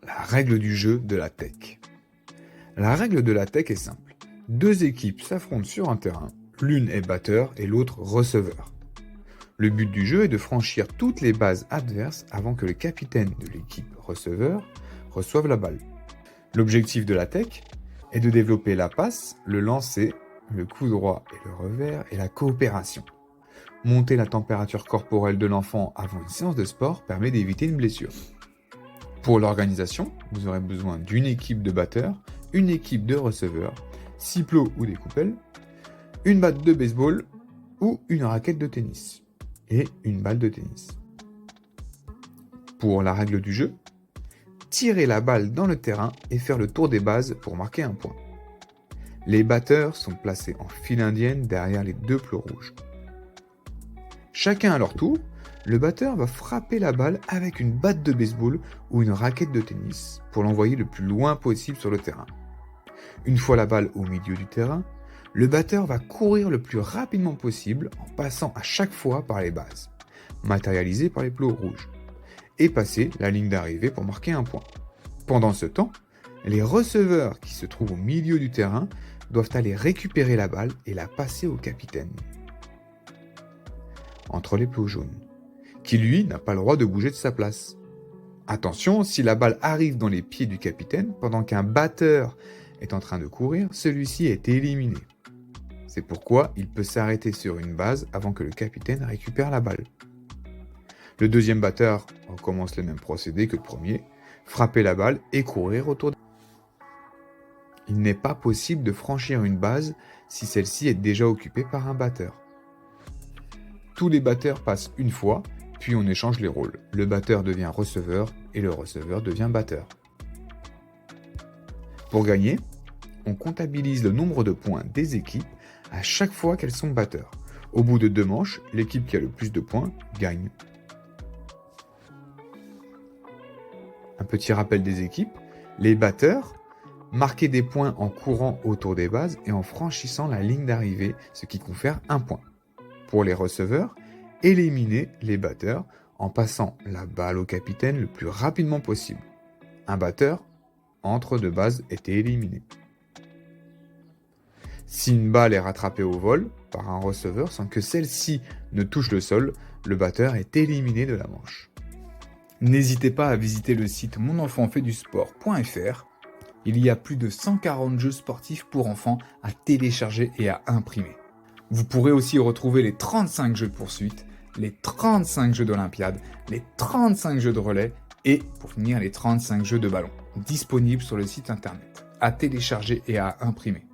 la règle du jeu de la tech. La règle de la tech est simple. Deux équipes s'affrontent sur un terrain, l'une est batteur et l'autre receveur. Le but du jeu est de franchir toutes les bases adverses avant que le capitaine de l'équipe receveur reçoive la balle. L'objectif de la tech est de développer la passe, le lancer, le coup droit et le revers et la coopération. Monter la température corporelle de l'enfant avant une séance de sport permet d'éviter une blessure. Pour l'organisation, vous aurez besoin d'une équipe de batteurs, une équipe de receveurs, 6 plots ou des coupelles, une batte de baseball ou une raquette de tennis et une balle de tennis. Pour la règle du jeu, tirer la balle dans le terrain et faire le tour des bases pour marquer un point. Les batteurs sont placés en file indienne derrière les deux plots rouges. Chacun à leur tour, le batteur va frapper la balle avec une batte de baseball ou une raquette de tennis pour l'envoyer le plus loin possible sur le terrain. Une fois la balle au milieu du terrain, le batteur va courir le plus rapidement possible en passant à chaque fois par les bases, matérialisées par les plots rouges, et passer la ligne d'arrivée pour marquer un point. Pendant ce temps, les receveurs qui se trouvent au milieu du terrain doivent aller récupérer la balle et la passer au capitaine. Entre les plots jaunes, qui lui n'a pas le droit de bouger de sa place. Attention, si la balle arrive dans les pieds du capitaine pendant qu'un batteur est en train de courir, celui-ci est éliminé. C'est pourquoi il peut s'arrêter sur une base avant que le capitaine récupère la balle. Le deuxième batteur recommence le même procédé que le premier, frapper la balle et courir autour. Il n'est pas possible de franchir une base si celle-ci est déjà occupée par un batteur. Tous les batteurs passent une fois, puis on échange les rôles. Le batteur devient receveur et le receveur devient batteur. Pour gagner, on comptabilise le nombre de points des équipes à chaque fois qu'elles sont batteurs. Au bout de 2 manches, l'équipe qui a le plus de points gagne. Un petit rappel des équipes, les batteurs marquaient des points en courant autour des bases et en franchissant la ligne d'arrivée, ce qui confère 1 point. Pour les receveurs, éliminer les batteurs en passant la balle au capitaine le plus rapidement possible. Un batteur entre 2 bases était éliminé. Si une balle est rattrapée au vol par un receveur sans que celle-ci ne touche le sol, le batteur est éliminé de la manche. N'hésitez pas à visiter le site monenfantfaitdusport.fr. Il y a plus de 140 jeux sportifs pour enfants à télécharger et à imprimer. Vous pourrez aussi retrouver les 35 jeux de poursuite, les 35 jeux d'Olympiade, les 35 jeux de relais et, pour finir, les 35 jeux de ballon, disponibles sur le site internet, à télécharger et à imprimer.